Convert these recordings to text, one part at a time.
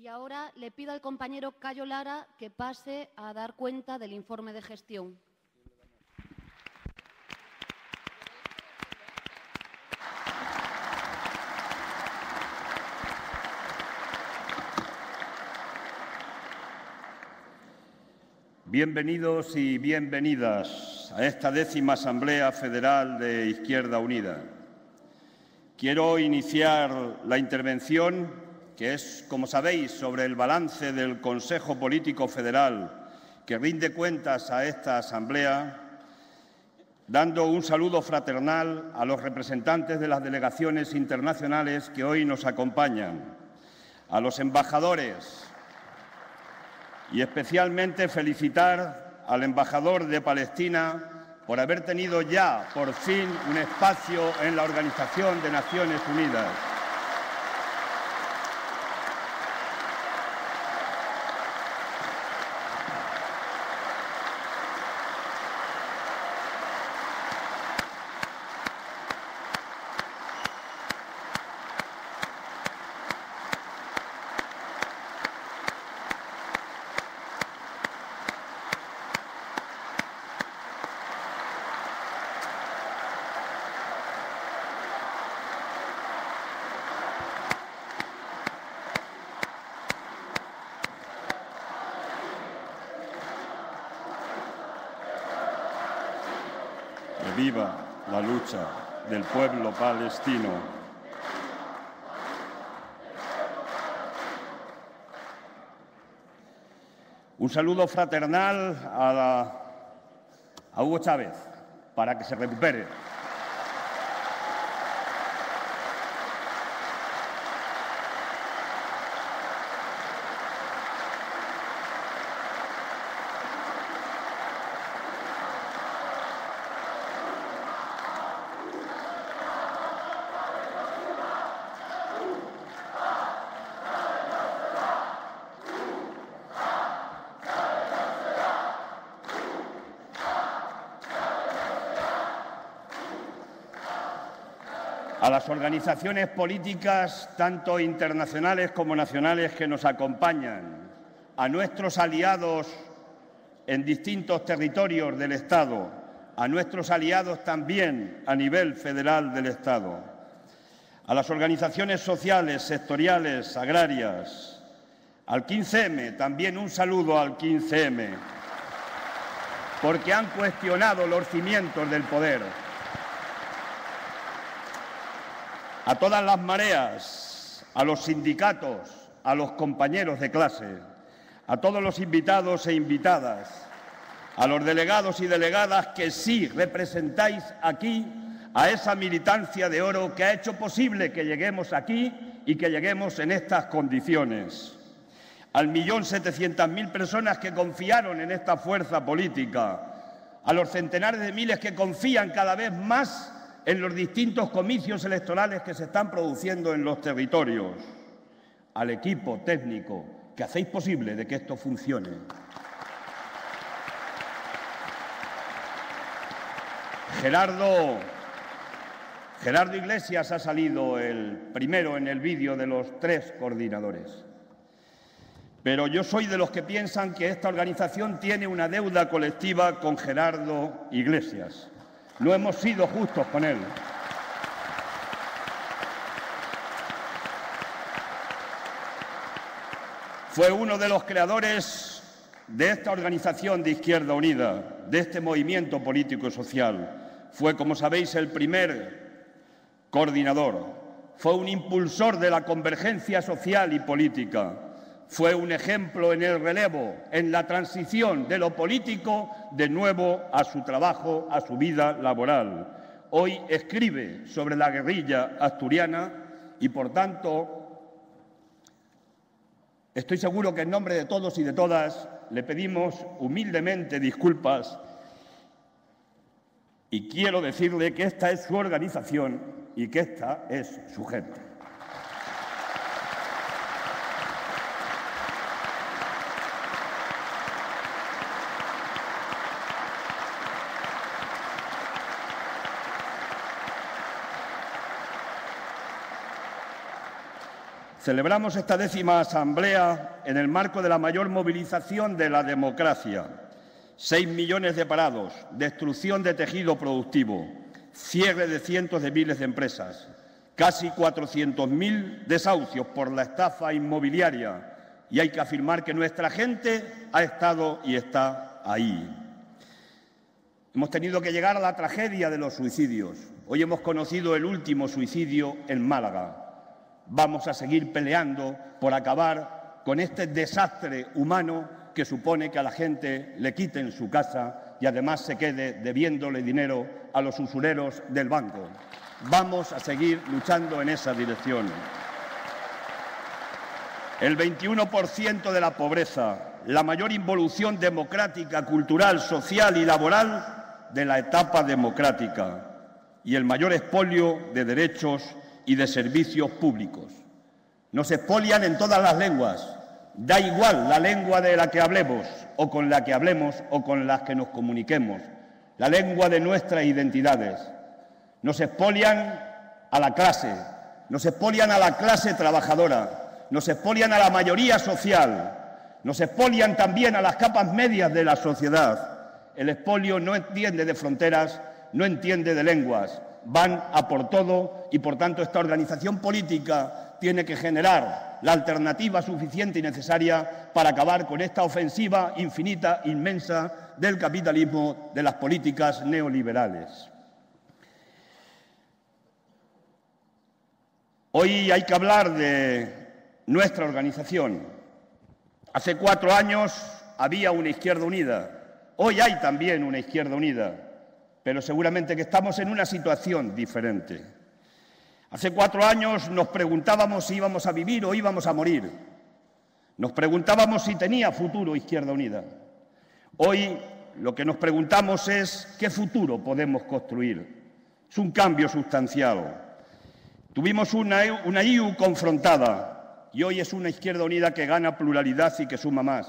Y ahora le pido al compañero Cayo Lara que pase a dar cuenta del informe de gestión. Bienvenidos y bienvenidas a esta 10ª Asamblea Federal de Izquierda Unida. Quiero iniciar la intervención, que es, como sabéis, sobre el balance del Consejo Político Federal que rinde cuentas a esta Asamblea, dando un saludo fraternal a los representantes de las delegaciones internacionales que hoy nos acompañan, a los embajadores, y especialmente felicitar al embajador de Palestina por haber tenido ya, por fin, un espacio en la Organización de Naciones Unidas. Viva la lucha del pueblo palestino. Un saludo fraternal a Hugo Chávez, para que se recupere. A las organizaciones políticas, tanto internacionales como nacionales, que nos acompañan, a nuestros aliados en distintos territorios del Estado, a nuestros aliados también a nivel federal del Estado, a las organizaciones sociales, sectoriales, agrarias, al 15M, también un saludo al 15M, porque han cuestionado los cimientos del poder. A todas las mareas, a los sindicatos, a los compañeros de clase, a todos los invitados e invitadas, a los delegados y delegadas que sí representáis aquí a esa militancia de oro que ha hecho posible que lleguemos aquí y que lleguemos en estas condiciones. Al 1.700.000 personas que confiaron en esta fuerza política, a los centenares de miles que confían cada vez más en los distintos comicios electorales que se están produciendo en los territorios, al equipo técnico que hacéis posible de que esto funcione. Gerardo Iglesias ha salido el primero en el vídeo de los 3 coordinadores. Pero yo soy de los que piensan que esta organización tiene una deuda colectiva con Gerardo Iglesias. No hemos sido justos con él. Fue uno de los creadores de esta organización de Izquierda Unida, de este movimiento político y social. Fue, como sabéis, el primer coordinador. Fue un impulsor de la convergencia social y política. Fue un ejemplo en el relevo, en la transición de lo político de nuevo a su trabajo, a su vida laboral. Hoy escribe sobre la guerrilla asturiana y, por tanto, estoy seguro que en nombre de todos y de todas le pedimos humildemente disculpas y quiero decirle que esta es su organización y que esta es su gente. Celebramos esta 10ª asamblea en el marco de la mayor movilización de la democracia. 6 millones de parados, destrucción de tejido productivo, cierre de cientos de miles de empresas, casi 400.000 desahucios por la estafa inmobiliaria. Y hay que afirmar que nuestra gente ha estado y está ahí. Hemos tenido que llegar a la tragedia de los suicidios. Hoy hemos conocido el último suicidio en Málaga. Vamos a seguir peleando por acabar con este desastre humano que supone que a la gente le quiten su casa y además se quede debiéndole dinero a los usureros del banco. Vamos a seguir luchando en esa dirección. El 21% de la pobreza, la mayor involución democrática, cultural, social y laboral de la etapa democrática y el mayor expolio de derechos y de servicios públicos. Nos expolian en todas las lenguas. Da igual la lengua de la que hablemos, o con la que hablemos, o con las que nos comuniquemos. La lengua de nuestras identidades. Nos expolian a la clase, nos expolian a la clase trabajadora, nos expolian a la mayoría social, nos expolian también a las capas medias de la sociedad. El expolio no entiende de fronteras, no entiende de lenguas. Van a por todo y, por tanto, esta organización política tiene que generar la alternativa suficiente y necesaria para acabar con esta ofensiva infinita, inmensa del capitalismo, de las políticas neoliberales. Hoy hay que hablar de nuestra organización. Hace 4 años había una Izquierda Unida. Hoy hay también una Izquierda Unida, pero seguramente que estamos en una situación diferente. Hace 4 años nos preguntábamos si íbamos a vivir o íbamos a morir. Nos preguntábamos si tenía futuro Izquierda Unida. Hoy lo que nos preguntamos es qué futuro podemos construir. Es un cambio sustancial. Tuvimos una IU confrontada y hoy es una Izquierda Unida que gana pluralidad y que suma más.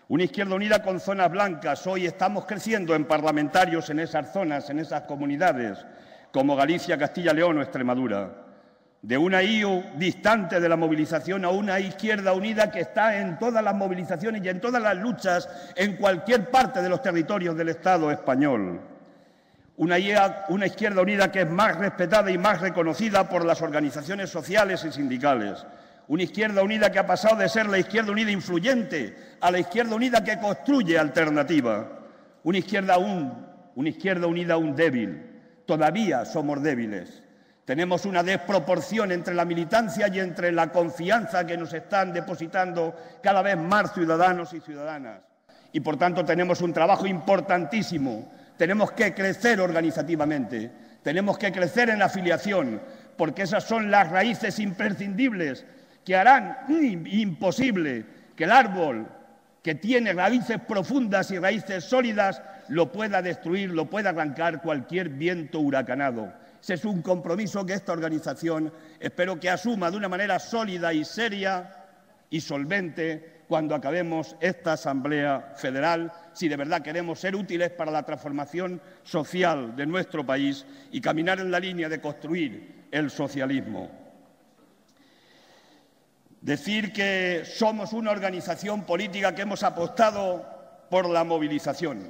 Una Izquierda Unida con zonas blancas. Hoy estamos creciendo en parlamentarios en esas zonas, en esas comunidades, como Galicia, Castilla y León o Extremadura. De una IU distante de la movilización a una Izquierda Unida que está en todas las movilizaciones y en todas las luchas en cualquier parte de los territorios del Estado español. Una Izquierda Unida que es más respetada y más reconocida por las organizaciones sociales y sindicales. Una Izquierda Unida que ha pasado de ser la Izquierda Unida influyente a la Izquierda Unida que construye alternativa. Una Izquierda Unida aún débil. Todavía somos débiles. Tenemos una desproporción entre la militancia y entre la confianza que nos están depositando cada vez más ciudadanos y ciudadanas. Y, por tanto, tenemos un trabajo importantísimo. Tenemos que crecer organizativamente, tenemos que crecer en la afiliación, porque esas son las raíces imprescindibles que harán imposible que el árbol que tiene raíces profundas y raíces sólidas lo pueda destruir, lo pueda arrancar cualquier viento huracanado. Ese es un compromiso que esta organización espero que asuma de una manera sólida y seria y solvente cuando acabemos esta Asamblea Federal, si de verdad queremos ser útiles para la transformación social de nuestro país y caminar en la línea de construir el socialismo. Decir que somos una organización política que hemos apostado por la movilización.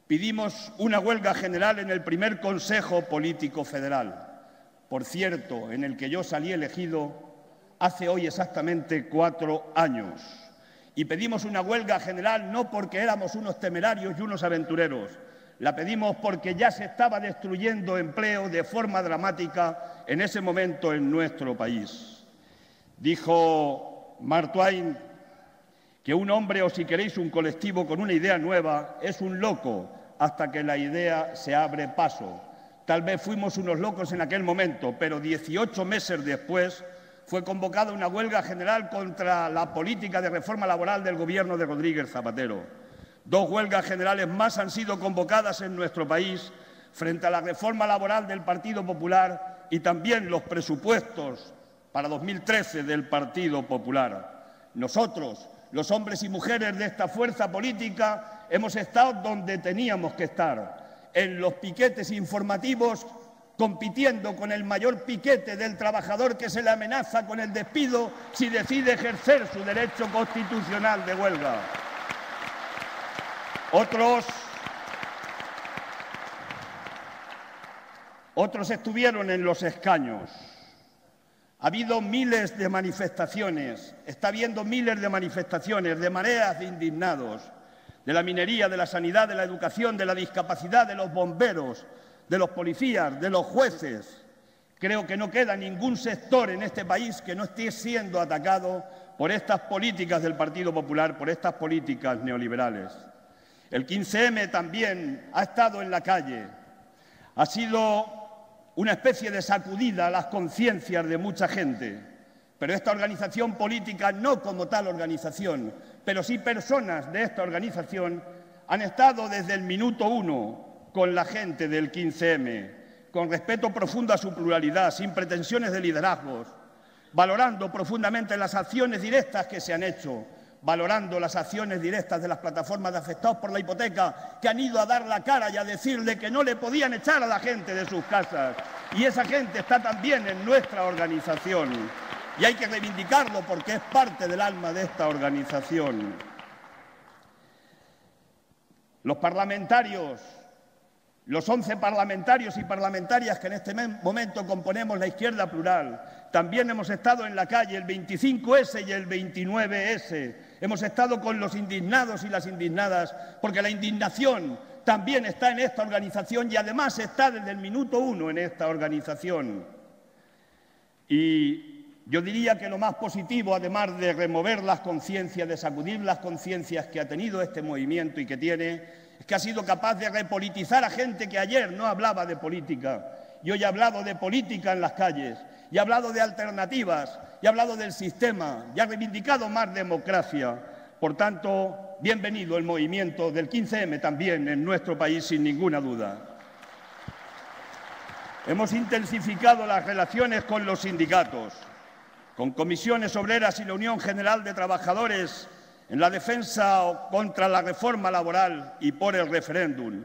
Pedimos una huelga general en el primer Consejo Político Federal, por cierto, en el que yo salí elegido hace hoy exactamente 4 años. Y pedimos una huelga general no porque éramos unos temerarios y unos aventureros. La pedimos porque ya se estaba destruyendo empleo de forma dramática en ese momento en nuestro país. Dijo Mark Twain que un hombre, o si queréis un colectivo con una idea nueva, es un loco hasta que la idea se abre paso. Tal vez fuimos unos locos en aquel momento, pero 18 meses después fue convocada una huelga general contra la política de reforma laboral del Gobierno de Rodríguez Zapatero. 2 huelgas generales más han sido convocadas en nuestro país frente a la reforma laboral del Partido Popular y también los presupuestos para 2013 del Partido Popular. Nosotros, los hombres y mujeres de esta fuerza política, hemos estado donde teníamos que estar, en los piquetes informativos compitiendo con el mayor piquete del trabajador que se le amenaza con el despido si decide ejercer su derecho constitucional de huelga. Otros estuvieron en los escaños. Ha habido miles de manifestaciones, está habiendo miles de manifestaciones, de mareas de indignados, de la minería, de la sanidad, de la educación, de la discapacidad, de los bomberos, de los policías, de los jueces. Creo que no queda ningún sector en este país que no esté siendo atacado por estas políticas del Partido Popular, por estas políticas neoliberales. El 15M también ha estado en la calle, ha sido una especie de sacudida a las conciencias de mucha gente, pero esta organización política, no como tal organización, pero sí personas de esta organización, han estado desde el minuto 1 con la gente del 15M, con respeto profundo a su pluralidad, sin pretensiones de liderazgos, valorando profundamente las acciones directas que se han hecho, valorando las acciones directas de las plataformas de afectados por la hipoteca, que han ido a dar la cara y a decirle que no le podían echar a la gente de sus casas. Y esa gente está también en nuestra organización. Y hay que reivindicarlo porque es parte del alma de esta organización. Los parlamentarios, los 11 parlamentarios y parlamentarias que en este momento componemos la izquierda plural, también hemos estado en la calle el 25S y el 29S. Hemos estado con los indignados y las indignadas, porque la indignación también está en esta organización y además está desde el minuto 1 en esta organización. Y yo diría que lo más positivo, además de remover las conciencias, de sacudir las conciencias que ha tenido este movimiento y que tiene, es que ha sido capaz de repolitizar a gente que ayer no hablaba de política y hoy ha hablado de política en las calles, y ha hablado de alternativas, y ha hablado del sistema, y ha reivindicado más democracia. Por tanto, bienvenido el movimiento del 15M también en nuestro país, sin ninguna duda. Hemos intensificado las relaciones con los sindicatos, con Comisiones Obreras y la Unión General de Trabajadores en la defensa contra la reforma laboral y por el referéndum,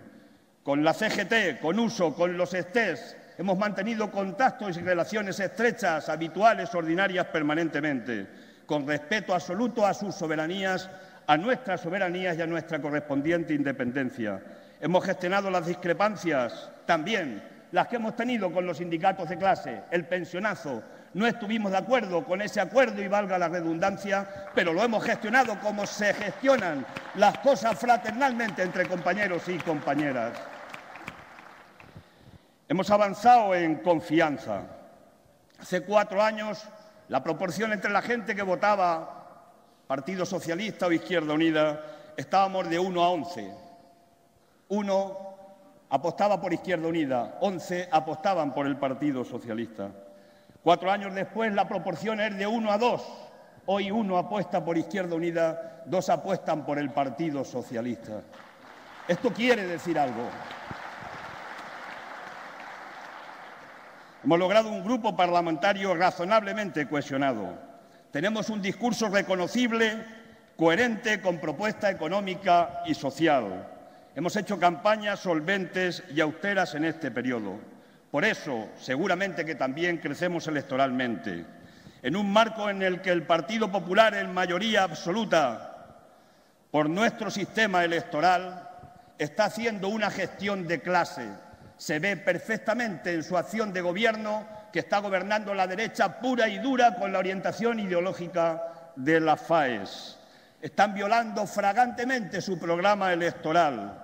con la CGT, con USO, con los STES. Hemos mantenido contactos y relaciones estrechas, habituales, ordinarias, permanentemente, con respeto absoluto a sus soberanías, a nuestras soberanías y a nuestra correspondiente independencia. Hemos gestionado las discrepancias, también las que hemos tenido con los sindicatos de clase, el pensionazo. No estuvimos de acuerdo con ese acuerdo y valga la redundancia, pero lo hemos gestionado como se gestionan las cosas fraternalmente entre compañeros y compañeras. Hemos avanzado en confianza. Hace 4 años la proporción entre la gente que votaba Partido Socialista o Izquierda Unida estábamos de 1 a 11. 1 apostaba por Izquierda Unida, 11 apostaban por el Partido Socialista. 4 años después la proporción es de 1 a 2. Hoy 1 apuesta por Izquierda Unida, 2 apuestan por el Partido Socialista. Esto quiere decir algo. Hemos logrado un grupo parlamentario razonablemente cohesionado. Tenemos un discurso reconocible, coherente, con propuesta económica y social. Hemos hecho campañas solventes y austeras en este periodo. Por eso, seguramente que también crecemos electoralmente. En un marco en el que el Partido Popular, en mayoría absoluta, por nuestro sistema electoral, está haciendo una gestión de clase. Se ve perfectamente en su acción de gobierno que está gobernando la derecha pura y dura con la orientación ideológica de la FAES. Están violando flagrantemente su programa electoral.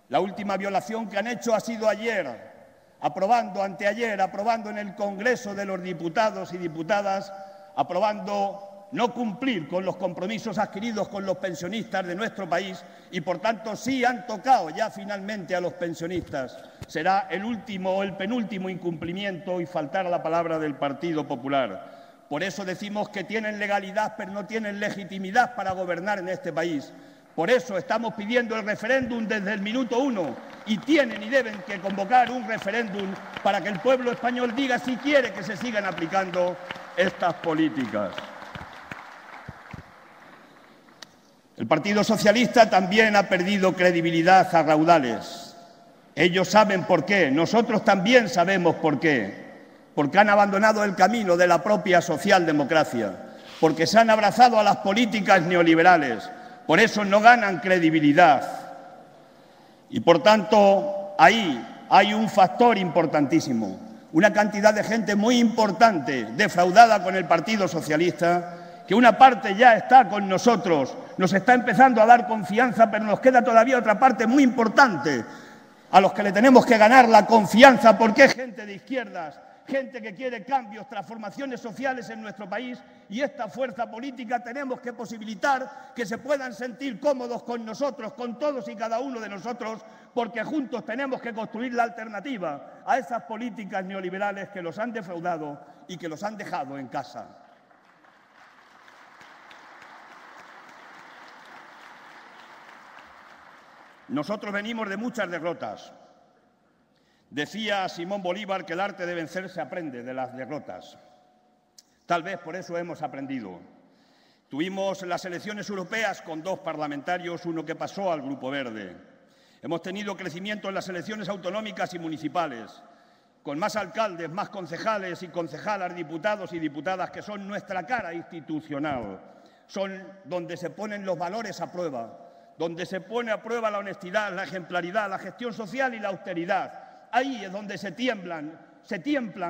La última violación que han hecho ha sido ayer, anteayer, aprobando en el Congreso de los Diputados y Diputadas, aprobando no cumplir con los compromisos adquiridos con los pensionistas de nuestro país y, por tanto, sí han tocado ya finalmente a los pensionistas. Será el último o el penúltimo incumplimiento y faltar a la palabra del Partido Popular. Por eso decimos que tienen legalidad, pero no tienen legitimidad para gobernar en este país. Por eso estamos pidiendo el referéndum desde el minuto 1 y tienen y deben que convocar un referéndum para que el pueblo español diga si quiere que se sigan aplicando estas políticas. El Partido Socialista también ha perdido credibilidad a raudales. Ellos saben por qué, nosotros también sabemos por qué. Porque han abandonado el camino de la propia socialdemocracia, porque se han abrazado a las políticas neoliberales, por eso no ganan credibilidad. Y por tanto, ahí hay un factor importantísimo, una cantidad de gente muy importante defraudada con el Partido Socialista, que una parte ya está con nosotros, nos está empezando a dar confianza, pero nos queda todavía otra parte muy importante, a los que le tenemos que ganar la confianza, porque es gente de izquierdas, gente que quiere cambios, transformaciones sociales en nuestro país, y esta fuerza política tenemos que posibilitar que se puedan sentir cómodos con nosotros, con todos y cada uno de nosotros, porque juntos tenemos que construir la alternativa a esas políticas neoliberales que los han defraudado y que los han dejado en casa. Nosotros venimos de muchas derrotas. Decía Simón Bolívar que el arte de vencer se aprende de las derrotas. Tal vez por eso hemos aprendido. Tuvimos las elecciones europeas con 2 parlamentarios, uno que pasó al Grupo Verde. Hemos tenido crecimiento en las elecciones autonómicas y municipales, con más alcaldes, más concejales y concejalas, diputados y diputadas, que son nuestra cara institucional. Son donde se ponen los valores a prueba, donde se pone a prueba la honestidad, la ejemplaridad, la gestión social y la austeridad. Ahí es donde se tiemblan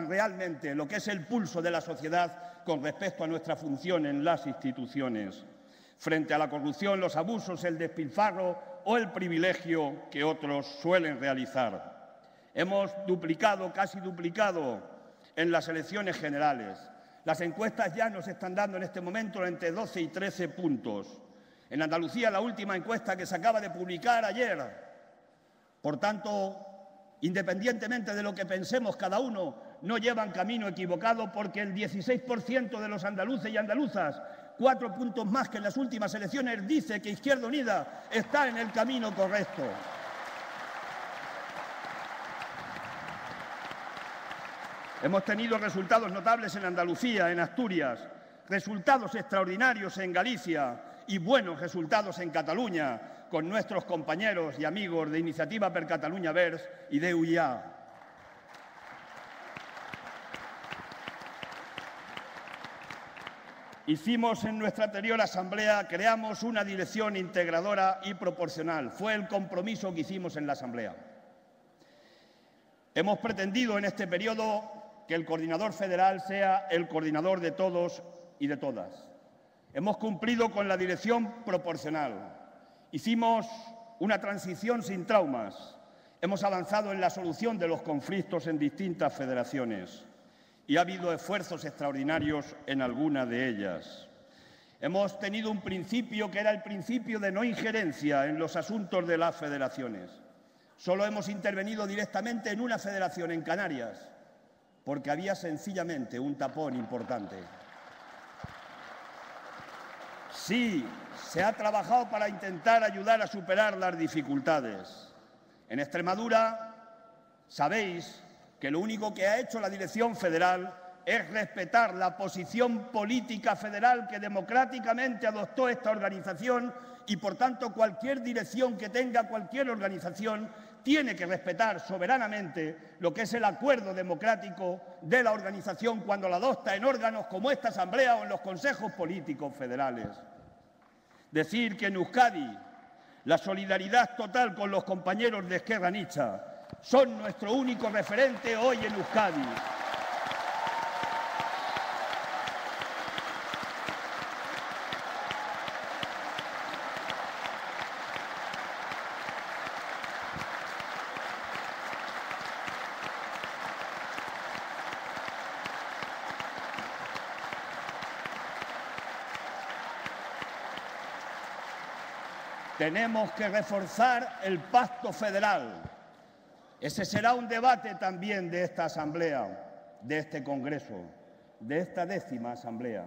realmente lo que es el pulso de la sociedad con respecto a nuestra función en las instituciones, frente a la corrupción, los abusos, el despilfarro o el privilegio que otros suelen realizar. Hemos casi duplicado en las elecciones generales. Las encuestas ya nos están dando en este momento entre 12 y 13 puntos. En Andalucía, la última encuesta que se acaba de publicar ayer. Por tanto, independientemente de lo que pensemos cada uno, no llevan camino equivocado, porque el 16% de los andaluces y andaluzas, 4 puntos más que en las últimas elecciones, dice que Izquierda Unida está en el camino correcto. Hemos tenido resultados notables en Andalucía, en Asturias, resultados extraordinarios en Galicia y buenos resultados en Cataluña, con nuestros compañeros y amigos de Iniciativa per Catalunya Verds y de UIA. Hicimos en nuestra anterior asamblea, creamos una dirección integradora y proporcional. Fue el compromiso que hicimos en la asamblea. Hemos pretendido en este periodo que el coordinador federal sea el coordinador de todos y de todas. Hemos cumplido con la dirección proporcional. Hicimos una transición sin traumas. Hemos avanzado en la solución de los conflictos en distintas federaciones y ha habido esfuerzos extraordinarios en alguna de ellas. Hemos tenido un principio que era el principio de no injerencia en los asuntos de las federaciones. Solo hemos intervenido directamente en una federación, en Canarias, porque había sencillamente un tapón importante. Sí, se ha trabajado para intentar ayudar a superar las dificultades. En Extremadura, sabéis que lo único que ha hecho la dirección federal es respetar la posición política federal que democráticamente adoptó esta organización y, por tanto, cualquier dirección que tenga cualquier organización tiene que respetar soberanamente lo que es el acuerdo democrático de la organización cuando la adopta en órganos como esta Asamblea o en los consejos políticos federales. Decir que en Euskadi la solidaridad total con los compañeros de Esquerra Anitza son nuestro único referente hoy en Euskadi. Tenemos que reforzar el pacto federal. Ese será un debate también de esta Asamblea, de este Congreso, de esta 10ª Asamblea.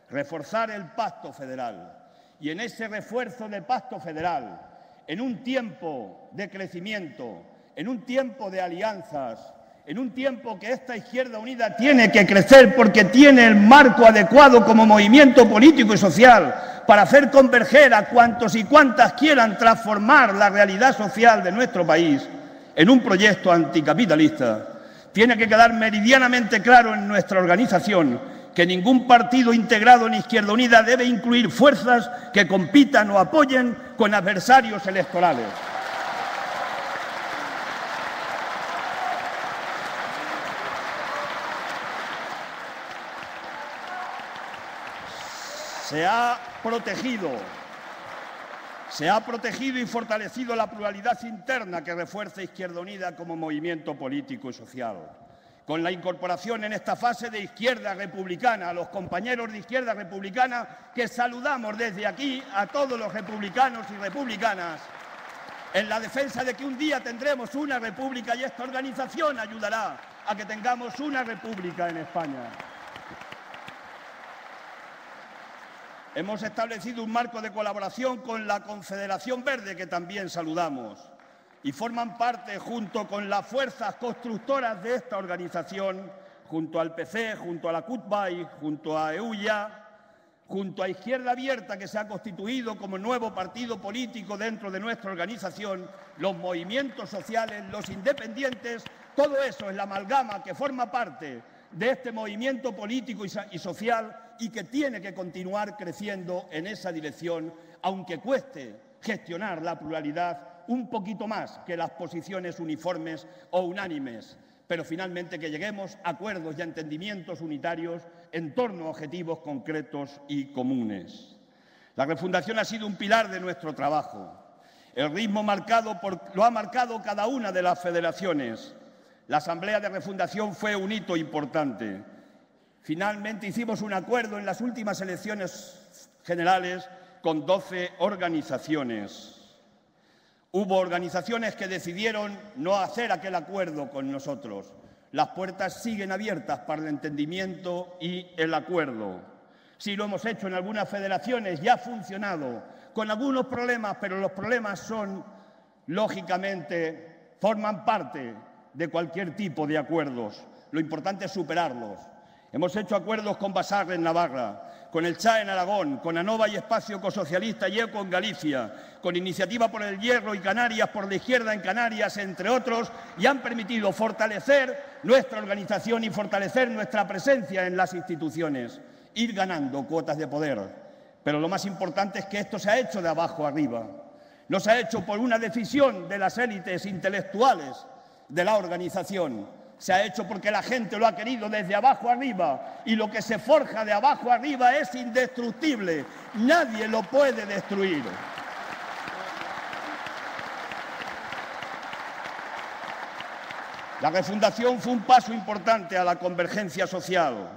Reforzar el pacto federal. Y en ese refuerzo del pacto federal, en un tiempo de crecimiento, en un tiempo de alianzas, en un tiempo que esta Izquierda Unida tiene que crecer porque tiene el marco adecuado como movimiento político y social para hacer converger a cuantos y cuantas quieran transformar la realidad social de nuestro país, en un proyecto anticapitalista, tiene que quedar meridianamente claro en nuestra organización que ningún partido integrado en Izquierda Unida debe incluir fuerzas que compitan o apoyen con adversarios electorales. Se ha protegido y fortalecido la pluralidad interna que refuerza Izquierda Unida como movimiento político y social. Con la incorporación en esta fase de Izquierda Republicana, a los compañeros de Izquierda Republicana, que saludamos desde aquí a todos los republicanos y republicanas, en la defensa de que un día tendremos una república y esta organización ayudará a que tengamos una república en España. Hemos establecido un marco de colaboración con la Confederación Verde, que también saludamos, y forman parte, junto con las fuerzas constructoras de esta organización, junto al PC, junto a la CUTBAI, junto a EUYA, junto a Izquierda Abierta, que se ha constituido como nuevo partido político dentro de nuestra organización, los movimientos sociales, los independientes, todo eso es la amalgama que forma parte de este movimiento político y social y que tiene que continuar creciendo en esa dirección, aunque cueste gestionar la pluralidad un poquito más que las posiciones uniformes o unánimes, pero finalmente que lleguemos a acuerdos y a entendimientos unitarios en torno a objetivos concretos y comunes. La refundación ha sido un pilar de nuestro trabajo. El ritmo lo ha marcado cada una de las federaciones. La Asamblea de Refundación fue un hito importante. Finalmente hicimos un acuerdo en las últimas elecciones generales con 12 organizaciones. Hubo organizaciones que decidieron no hacer aquel acuerdo con nosotros. Las puertas siguen abiertas para el entendimiento y el acuerdo. Sí lo hemos hecho en algunas federaciones y ha funcionado, con algunos problemas, pero los problemas lógicamente, forman parte de cualquier tipo de acuerdos. Lo importante es superarlos. Hemos hecho acuerdos con Basar en Navarra, con el CHA en Aragón, con ANOVA y Espacio Ecosocialista y ECO en Galicia, con Iniciativa por el Hierro y Canarias por la Izquierda en Canarias, entre otros, y han permitido fortalecer nuestra organización y fortalecer nuestra presencia en las instituciones, ir ganando cuotas de poder. Pero lo más importante es que esto se ha hecho de abajo arriba. No se ha hecho por una decisión de las élites intelectuales de la organización. Se ha hecho porque la gente lo ha querido desde abajo arriba y lo que se forja de abajo arriba es indestructible. Nadie lo puede destruir. La refundación fue un paso importante a la convergencia social,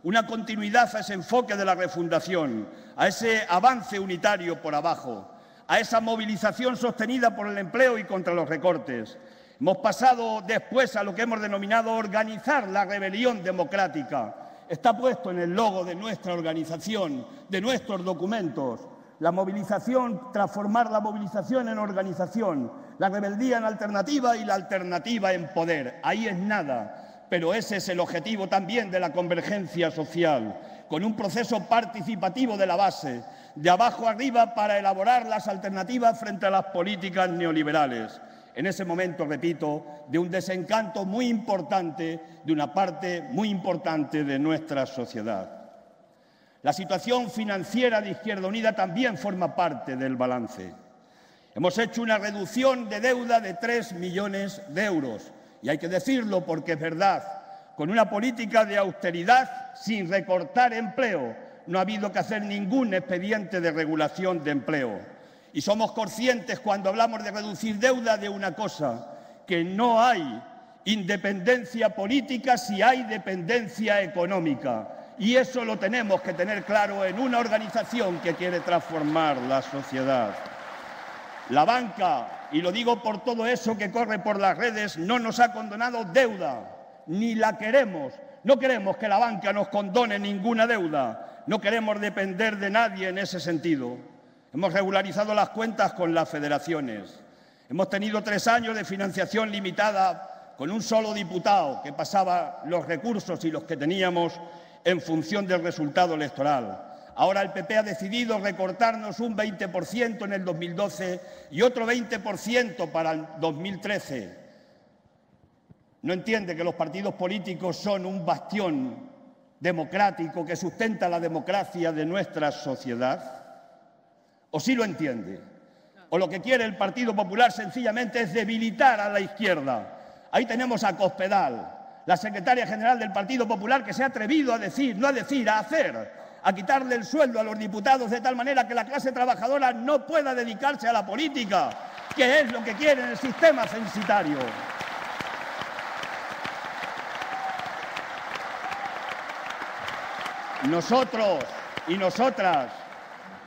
una continuidad a ese enfoque de la refundación, a ese avance unitario por abajo, a esa movilización sostenida por el empleo y contra los recortes. Hemos pasado después a lo que hemos denominado organizar la rebelión democrática. Está puesto en el logo de nuestra organización, de nuestros documentos. La movilización, transformar la movilización en organización, la rebeldía en alternativa y la alternativa en poder. Ahí es nada, pero ese es el objetivo también de la convergencia social, con un proceso participativo de la base, de abajo arriba, para elaborar las alternativas frente a las políticas neoliberales. En ese momento, repito, de un desencanto muy importante de una parte muy importante de nuestra sociedad. La situación financiera de Izquierda Unida también forma parte del balance. Hemos hecho una reducción de deuda de 3 millones de euros. Y hay que decirlo porque es verdad, con una política de austeridad sin recortar empleo. No ha habido que hacer ningún expediente de regulación de empleo. Y somos conscientes cuando hablamos de reducir deuda de una cosa, que no hay independencia política si hay dependencia económica. Y eso lo tenemos que tener claro en una organización que quiere transformar la sociedad. La banca, y lo digo por todo eso que corre por las redes, no nos ha condonado deuda, ni la queremos. No queremos que la banca nos condone ninguna deuda. No queremos depender de nadie en ese sentido. Hemos regularizado las cuentas con las federaciones. Hemos tenido 3 años de financiación limitada con un solo diputado que pasaba los recursos y los que teníamos en función del resultado electoral. Ahora el PP ha decidido recortarnos un 20% en el 2012 y otro 20% para el 2013. no entiende que los partidos políticos son un bastión democrático que sustenta la democracia de nuestra sociedad? ¿O sí lo entiende? ¿O lo que quiere el Partido Popular sencillamente es debilitar a la izquierda? Ahí tenemos a Cospedal, la secretaria general del Partido Popular, que se ha atrevido a decir, no a decir, a hacer, a quitarle el sueldo a los diputados de tal manera que la clase trabajadora no pueda dedicarse a la política, que es lo que quiere el sistema censitario. Nosotros y nosotras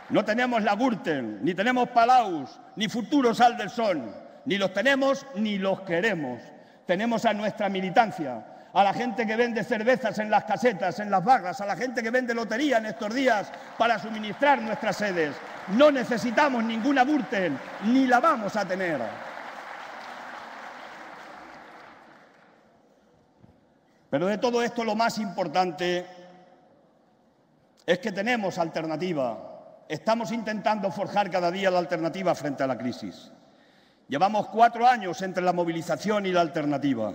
no tenemos la Gürtel, ni tenemos Palaus, ni futuro Sal del Sol, ni los tenemos ni los queremos. Tenemos a nuestra militancia, a la gente que vende cervezas en las casetas, en las barras, a la gente que vende lotería en estos días para suministrar nuestras sedes. No necesitamos ninguna Gürtel, ni la vamos a tener. Pero de todo esto lo más importante es que tenemos alternativa. Estamos intentando forjar cada día la alternativa frente a la crisis. Llevamos 4 años entre la movilización y la alternativa.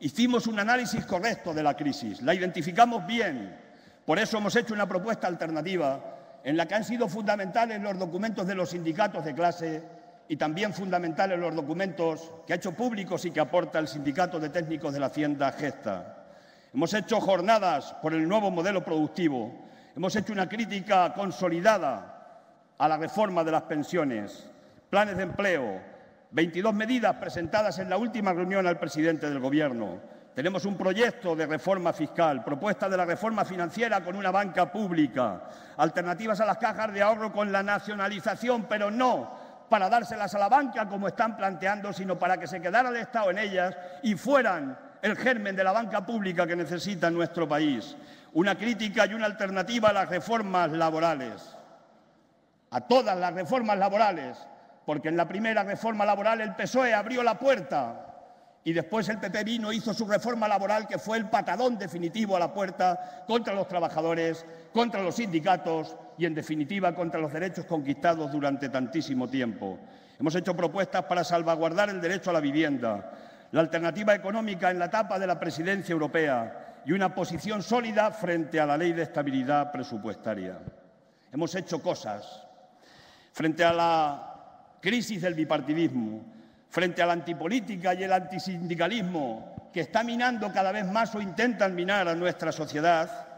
Hicimos un análisis correcto de la crisis, la identificamos bien. Por eso hemos hecho una propuesta alternativa en la que han sido fundamentales los documentos de los sindicatos de clase y también fundamentales los documentos que ha hecho públicos y que aporta el Sindicato de Técnicos de la Hacienda, Gesta. Hemos hecho jornadas por el nuevo modelo productivo. Hemos hecho una crítica consolidada a la reforma de las pensiones, planes de empleo, 22 medidas presentadas en la última reunión al presidente del Gobierno. Tenemos un proyecto de reforma fiscal, propuesta de la reforma financiera con una banca pública, alternativas a las cajas de ahorro con la nacionalización, pero no para dárselas a la banca como están planteando, sino para que se quedara el Estado en ellas y fueran el germen de la banca pública que necesita nuestro país. Una crítica y una alternativa a las reformas laborales, a todas las reformas laborales, porque en la primera reforma laboral el PSOE abrió la puerta y después el PP vino e hizo su reforma laboral, que fue el patadón definitivo a la puerta contra los trabajadores, contra los sindicatos y, en definitiva, contra los derechos conquistados durante tantísimo tiempo. Hemos hecho propuestas para salvaguardar el derecho a la vivienda, la alternativa económica en la etapa de la presidencia europea y una posición sólida frente a la ley de estabilidad presupuestaria. Hemos hecho cosas frente a la crisis del bipartidismo, frente a la antipolítica y el antisindicalismo que está minando cada vez más o intentan minar a nuestra sociedad.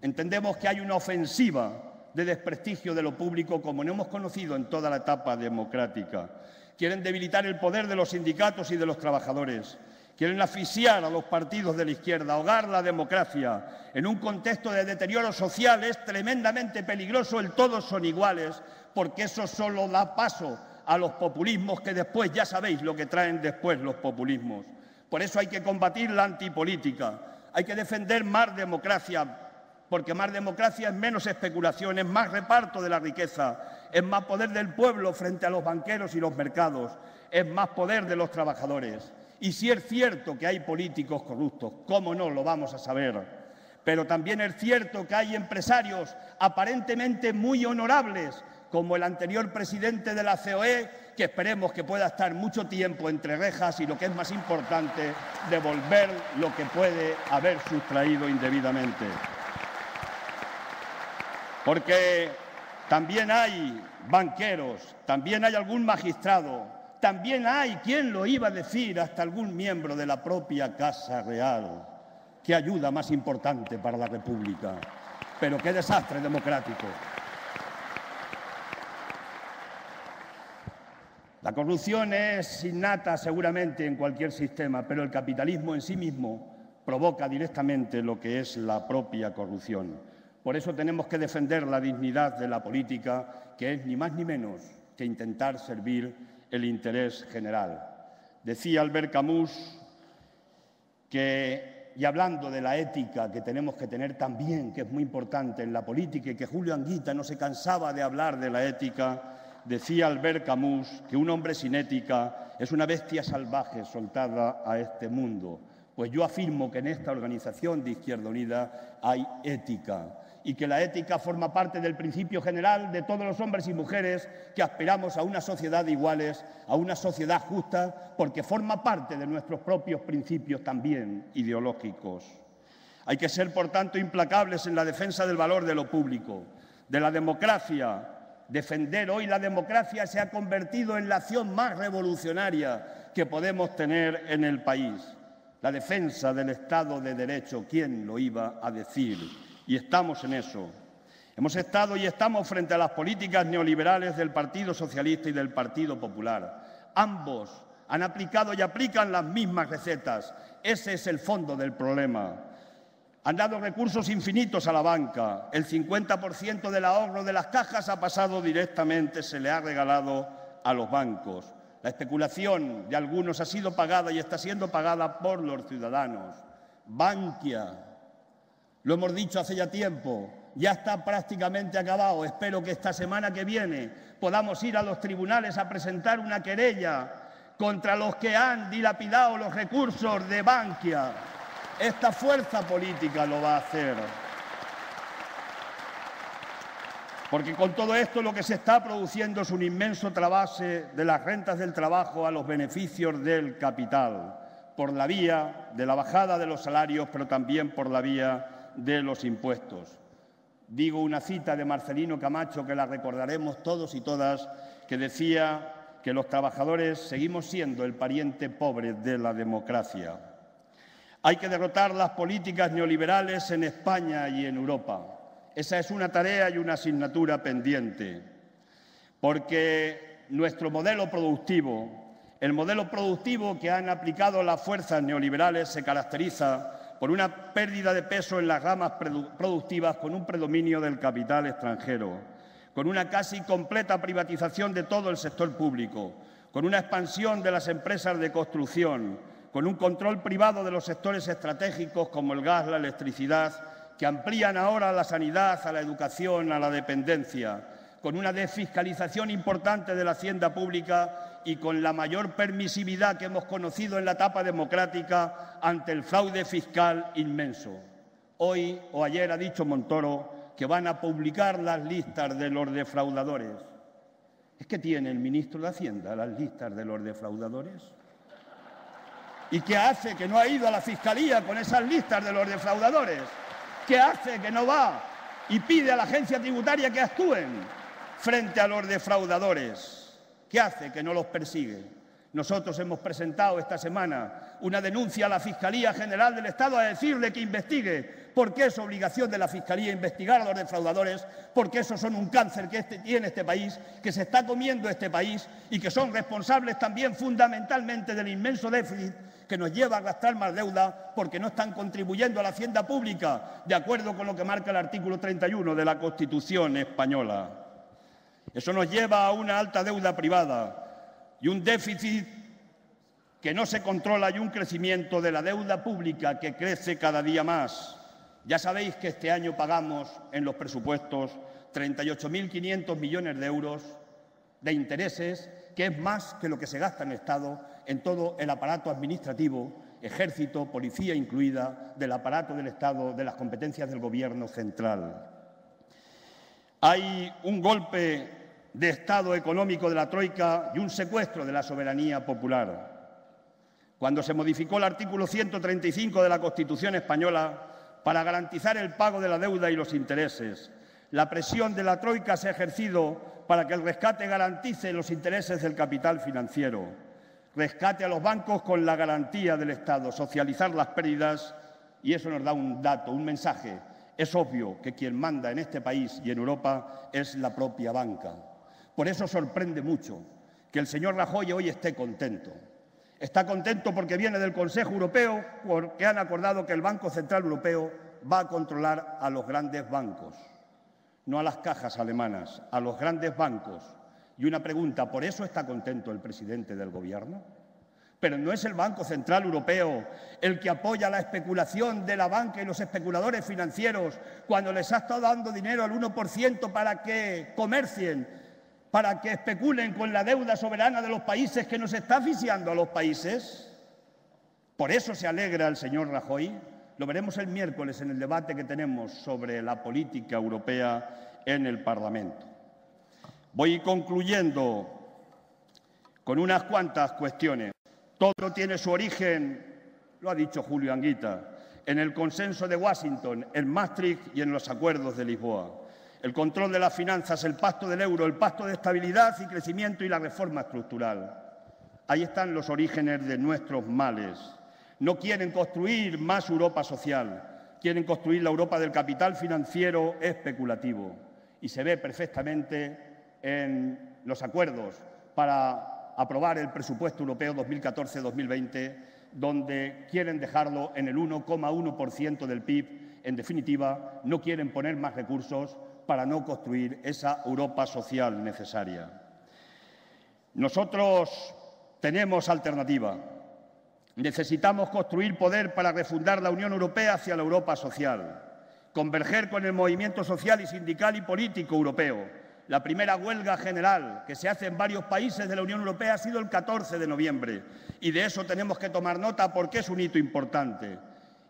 Entendemos que hay una ofensiva de desprestigio de lo público como no hemos conocido en toda la etapa democrática. Quieren debilitar el poder de los sindicatos y de los trabajadores. Quieren asfixiar a los partidos de la izquierda, ahogar la democracia. En un contexto de deterioro social es tremendamente peligroso el todos son iguales, porque eso solo da paso a los populismos, que después ya sabéis lo que traen después los populismos. Por eso hay que combatir la antipolítica, hay que defender más democracia, porque más democracia es menos especulación, es más reparto de la riqueza, es más poder del pueblo frente a los banqueros y los mercados, es más poder de los trabajadores. Y si es cierto que hay políticos corruptos, ¿cómo no lo vamos a saber? Pero también es cierto que hay empresarios aparentemente muy honorables, como el anterior presidente de la COE, que esperemos que pueda estar mucho tiempo entre rejas y, lo que es más importante, devolver lo que puede haber sustraído indebidamente. Porque también hay banqueros, también hay algún magistrado, también hay, ¿quién lo iba a decir?, hasta algún miembro de la propia Casa Real. Qué ayuda más importante para la República, pero qué desastre democrático. La corrupción es innata seguramente en cualquier sistema, pero el capitalismo en sí mismo provoca directamente lo que es la propia corrupción. Por eso tenemos que defender la dignidad de la política, que es ni más ni menos que intentar servir el interés general. Decía Albert Camus que, y hablando de la ética que tenemos que tener también, que es muy importante en la política, y que Julio Anguita no se cansaba de hablar de la ética, decía Albert Camus que un hombre sin ética es una bestia salvaje soltada a este mundo. Pues yo afirmo que en esta organización de Izquierda Unida hay ética. y que la ética forma parte del principio general de todos los hombres y mujeres que aspiramos a una sociedad de iguales, a una sociedad justa, porque forma parte de nuestros propios principios también ideológicos. Hay que ser, por tanto, implacables en la defensa del valor de lo público, de la democracia. Defender hoy la democracia se ha convertido en la acción más revolucionaria que podemos tener en el país. La defensa del Estado de Derecho, ¿quién lo iba a decir? Y estamos en eso. Hemos estado y estamos frente a las políticas neoliberales del Partido Socialista y del Partido Popular. Ambos han aplicado y aplican las mismas recetas. Ese es el fondo del problema. Han dado recursos infinitos a la banca. El 50% del ahorro de las cajas ha pasado directamente, se le ha regalado a los bancos. La especulación de algunos ha sido pagada y está siendo pagada por los ciudadanos. Bankia, lo hemos dicho hace ya tiempo, ya está prácticamente acabado. Espero que esta semana que viene podamos ir a los tribunales a presentar una querella contra los que han dilapidado los recursos de Bankia. Esta fuerza política lo va a hacer. Porque con todo esto lo que se está produciendo es un inmenso trasvase de las rentas del trabajo a los beneficios del capital, por la vía de la bajada de los salarios, pero también por la vía de los impuestos. Digo una cita de Marcelino Camacho que la recordaremos todos y todas, que decía que los trabajadores seguimos siendo el pariente pobre de la democracia. Hay que derrotar las políticas neoliberales en España y en Europa. Esa es una tarea y una asignatura pendiente, porque nuestro modelo productivo, el modelo productivo que han aplicado las fuerzas neoliberales, se caracteriza por una pérdida de peso en las ramas productivas, con un predominio del capital extranjero, con una casi completa privatización de todo el sector público, con una expansión de las empresas de construcción, con un control privado de los sectores estratégicos como el gas, la electricidad, que amplían ahora a la sanidad, a la educación, a la dependencia, con una desfiscalización importante de la hacienda pública y con la mayor permisividad que hemos conocido en la etapa democrática ante el fraude fiscal inmenso. Hoy o ayer ha dicho Montoro que van a publicar las listas de los defraudadores. ¿Es que tiene el ministro de Hacienda las listas de los defraudadores? ¿Y qué hace que no ha ido a la Fiscalía con esas listas de los defraudadores? ¿Qué hace que no va y pide a la agencia tributaria que actúen frente a los defraudadores? ¿Qué hace que no los persigue? Nosotros hemos presentado esta semana una denuncia a la Fiscalía General del Estado a decirle que investigue, porque es obligación de la Fiscalía investigar a los defraudadores, porque esos son un cáncer que tiene este país, que se está comiendo este país y que son responsables también fundamentalmente del inmenso déficit que nos lleva a gastar más deuda, porque no están contribuyendo a la hacienda pública de acuerdo con lo que marca el artículo 31 de la Constitución española. Eso nos lleva a una alta deuda privada y un déficit que no se controla y un crecimiento de la deuda pública que crece cada día más. Ya sabéis que este año pagamos en los presupuestos 38.500 millones de euros de intereses, que es más que lo que se gasta en el Estado en todo el aparato administrativo, ejército, policía incluida, del aparato del Estado, de las competencias del Gobierno central. Hay un golpe de Estado económico de la Troika y un secuestro de la soberanía popular. Cuando se modificó el artículo 135 de la Constitución española para garantizar el pago de la deuda y los intereses, la presión de la Troika se ha ejercido para que el rescate garantice los intereses del capital financiero, rescate a los bancos con la garantía del Estado, socializar las pérdidas, y eso nos da un dato, un mensaje. Es obvio que quien manda en este país y en Europa es la propia banca. Por eso sorprende mucho que el señor Rajoy hoy esté contento. Está contento porque viene del Consejo Europeo, porque han acordado que el Banco Central Europeo va a controlar a los grandes bancos, no a las cajas alemanas, a los grandes bancos. Y una pregunta, ¿por eso está contento el presidente del Gobierno? Pero ¿no es el Banco Central Europeo el que apoya la especulación de la banca y los especuladores financieros cuando les ha estado dando dinero al 1% para que comercien, para que especulen con la deuda soberana de los países, que nos está asfixiando a los países? ¿Por eso se alegra el señor Rajoy? Lo veremos el miércoles en el debate que tenemos sobre la política europea en el Parlamento. Voy concluyendo con unas cuantas cuestiones. Todo tiene su origen, lo ha dicho Julio Anguita, en el consenso de Washington, en Maastricht y en los acuerdos de Lisboa. El control de las finanzas, el pacto del euro, el pacto de estabilidad y crecimiento y la reforma estructural. Ahí están los orígenes de nuestros males. No quieren construir más Europa social, quieren construir la Europa del capital financiero especulativo. Y se ve perfectamente en los acuerdos para aprobar el presupuesto europeo 2014-2020, donde quieren dejarlo en el 1,1% del PIB. En definitiva, no quieren poner más recursos para no construir esa Europa social necesaria. Nosotros tenemos alternativa. Necesitamos construir poder para refundar la Unión Europea hacia la Europa social, converger con el movimiento social y sindical y político europeo. La primera huelga general que se hace en varios países de la Unión Europea ha sido el 14 de noviembre y de eso tenemos que tomar nota porque es un hito importante.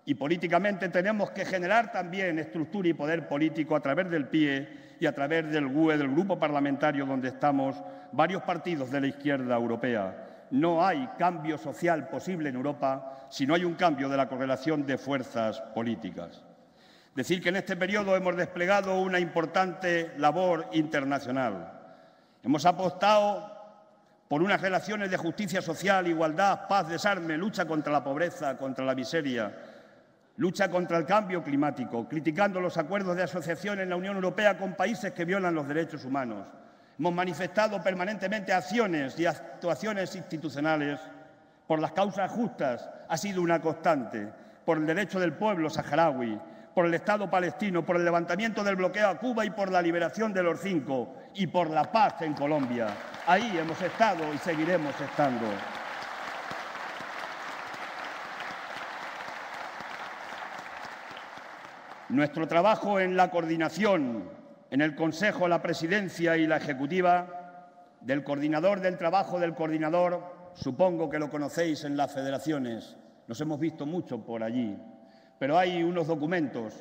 Y políticamente tenemos que generar también estructura y poder político a través del PIE y a través del GUE, del Grupo Parlamentario donde estamos varios partidos de la izquierda europea. No hay cambio social posible en Europa si no hay un cambio de la correlación de fuerzas políticas. Decir que en este periodo hemos desplegado una importante labor internacional. Hemos apostado por unas relaciones de justicia social, igualdad, paz, desarme, lucha contra la pobreza, contra la miseria, lucha contra el cambio climático, criticando los acuerdos de asociación en la Unión Europea con países que violan los derechos humanos. Hemos manifestado permanentemente acciones y actuaciones institucionales por las causas justas, ha sido una constante, por el derecho del pueblo saharaui, por el Estado palestino, por el levantamiento del bloqueo a Cuba y por la liberación de los 5 y por la paz en Colombia. Ahí hemos estado y seguiremos estando. Nuestro trabajo en la coordinación, en el Consejo, la Presidencia y la Ejecutiva, del coordinador del trabajo del coordinador, supongo que lo conocéis en las federaciones, nos hemos visto mucho por allí, pero hay unos documentos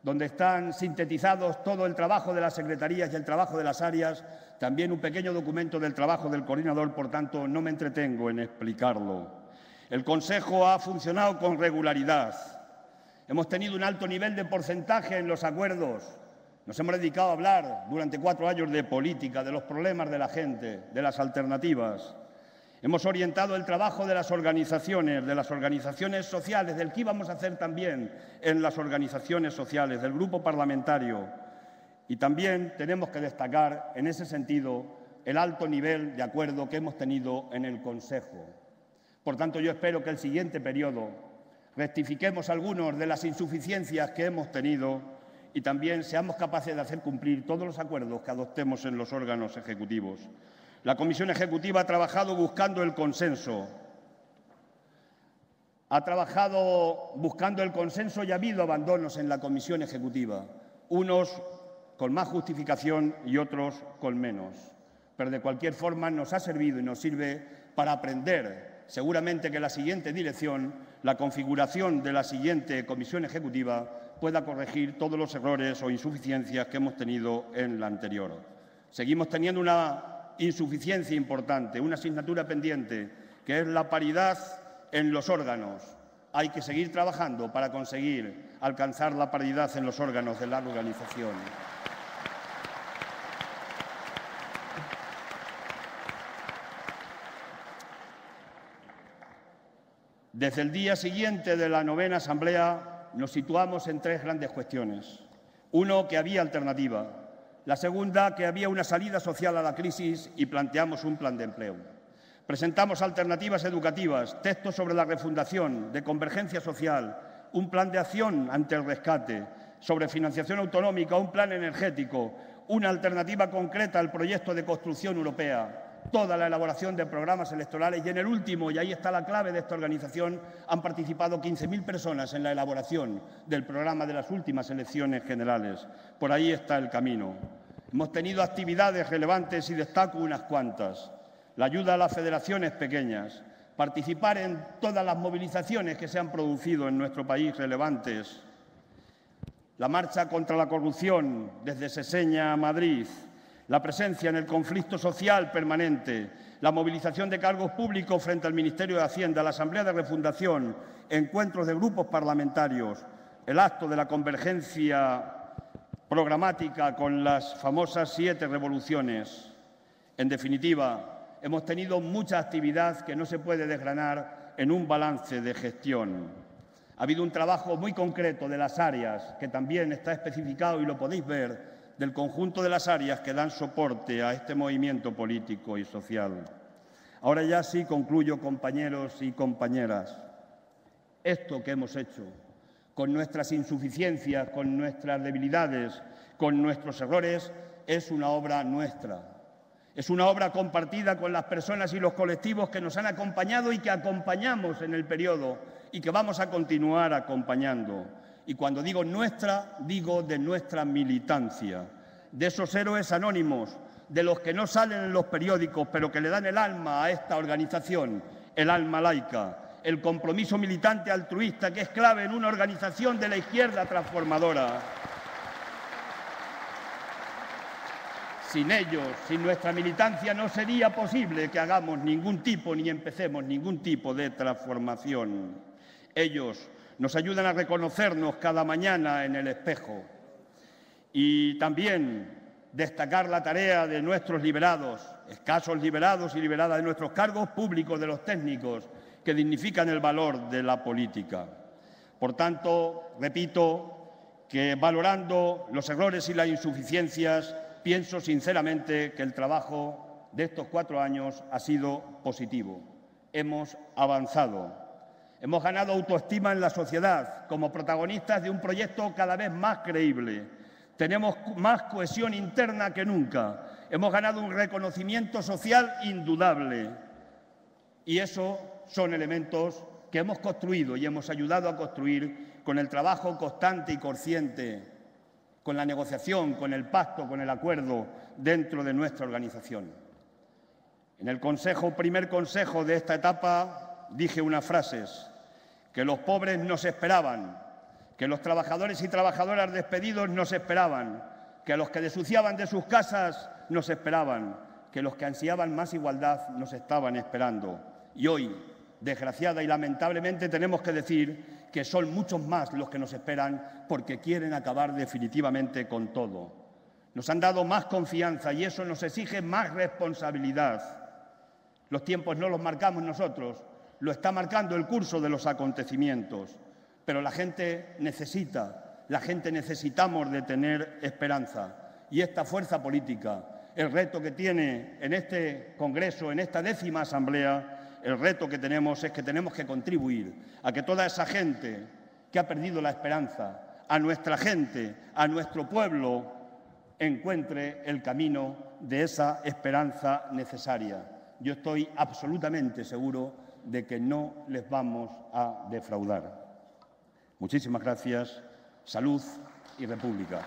donde están sintetizados todo el trabajo de las secretarías y el trabajo de las áreas, también un pequeño documento del trabajo del coordinador, por tanto, no me entretengo en explicarlo. El Consejo ha funcionado con regularidad. Hemos tenido un alto nivel de porcentaje en los acuerdos. Nos hemos dedicado a hablar durante 4 años de política, de los problemas de la gente, de las alternativas. Hemos orientado el trabajo de las organizaciones sociales, del que íbamos a hacer también en las organizaciones sociales, del grupo parlamentario. Y también tenemos que destacar, en ese sentido, el alto nivel de acuerdo que hemos tenido en el Consejo. Por tanto, yo espero que el siguiente periodo rectifiquemos algunas de las insuficiencias que hemos tenido y también seamos capaces de hacer cumplir todos los acuerdos que adoptemos en los órganos ejecutivos. La Comisión Ejecutiva ha trabajado buscando el consenso. Ha trabajado buscando el consenso y ha habido abandonos en la Comisión Ejecutiva, unos con más justificación y otros con menos. Pero de cualquier forma nos ha servido y nos sirve para aprender. Seguramente que la siguiente dirección, la configuración de la siguiente Comisión Ejecutiva, pueda corregir todos los errores o insuficiencias que hemos tenido en la anterior. Seguimos teniendo una insuficiencia importante, una asignatura pendiente, que es la paridad en los órganos. Hay que seguir trabajando para conseguir alcanzar la paridad en los órganos de la organización. Desde el día siguiente de la 9ª Asamblea nos situamos en 3 grandes cuestiones. Uno, que había alternativa. La segunda, que había una salida social a la crisis y planteamos un plan de empleo. Presentamos alternativas educativas, textos sobre la refundación, de convergencia social, un plan de acción ante el rescate, sobre financiación autonómica, un plan energético, una alternativa concreta al proyecto de construcción europea, toda la elaboración de programas electorales y en el último, y ahí está la clave de esta organización, han participado 15.000 personas en la elaboración del programa de las últimas elecciones generales. Por ahí está el camino. Hemos tenido actividades relevantes y destaco unas cuantas. La ayuda a las federaciones pequeñas, participar en todas las movilizaciones que se han producido en nuestro país relevantes, la marcha contra la corrupción desde Seseña a Madrid, la presencia en el conflicto social permanente, la movilización de cargos públicos frente al Ministerio de Hacienda, la Asamblea de Refundación, encuentros de grupos parlamentarios, el acto de la convergencia programática con las famosas 7 revoluciones. En definitiva, hemos tenido mucha actividad que no se puede desgranar en un balance de gestión. Ha habido un trabajo muy concreto de las áreas, que también está especificado y lo podéis ver, del conjunto de las áreas que dan soporte a este movimiento político y social. Ahora ya sí concluyo, compañeros y compañeras. Esto que hemos hecho, con nuestras insuficiencias, con nuestras debilidades, con nuestros errores, es una obra nuestra. Es una obra compartida con las personas y los colectivos que nos han acompañado y que acompañamos en el periodo y que vamos a continuar acompañando. Y cuando digo nuestra, digo de nuestra militancia, de esos héroes anónimos, de los que no salen en los periódicos, pero que le dan el alma a esta organización, el alma laica, el compromiso militante altruista que es clave en una organización de la izquierda transformadora. Sin ellos, sin nuestra militancia, no sería posible que hagamos ningún tipo ni empecemos ningún tipo de transformación. Ellos nos ayudan a reconocernos cada mañana en el espejo. Y también destacar la tarea de nuestros liberados, escasos liberados y liberadas de nuestros cargos públicos, de los técnicos, que dignifican el valor de la política. Por tanto, repito que valorando los errores y las insuficiencias, pienso sinceramente que el trabajo de estos 4 años ha sido positivo. Hemos avanzado. Hemos ganado autoestima en la sociedad como protagonistas de un proyecto cada vez más creíble. Tenemos más cohesión interna que nunca. Hemos ganado un reconocimiento social indudable. Y eso son elementos que hemos construido y hemos ayudado a construir con el trabajo constante y consciente, con la negociación, con el pacto, con el acuerdo dentro de nuestra organización. En el primer consejo de esta etapa dije unas frases: que los pobres nos esperaban, que los trabajadores y trabajadoras despedidos nos esperaban, que los que desuciaban de sus casas nos esperaban, que los que ansiaban más igualdad nos estaban esperando. Y hoy, desgraciada y lamentablemente, tenemos que decir que son muchos más los que nos esperan porque quieren acabar definitivamente con todo. Nos han dado más confianza y eso nos exige más responsabilidad. Los tiempos no los marcamos nosotros, lo está marcando el curso de los acontecimientos. Pero la gente necesitamos de tener esperanza. Y esta fuerza política, el reto que tiene en este Congreso, en esta 10ª Asamblea, el reto que tenemos es que tenemos que contribuir a que toda esa gente que ha perdido la esperanza, a nuestra gente, a nuestro pueblo, encuentre el camino de esa esperanza necesaria. Yo estoy absolutamente seguro de que no les vamos a defraudar. Muchísimas gracias. Salud y República.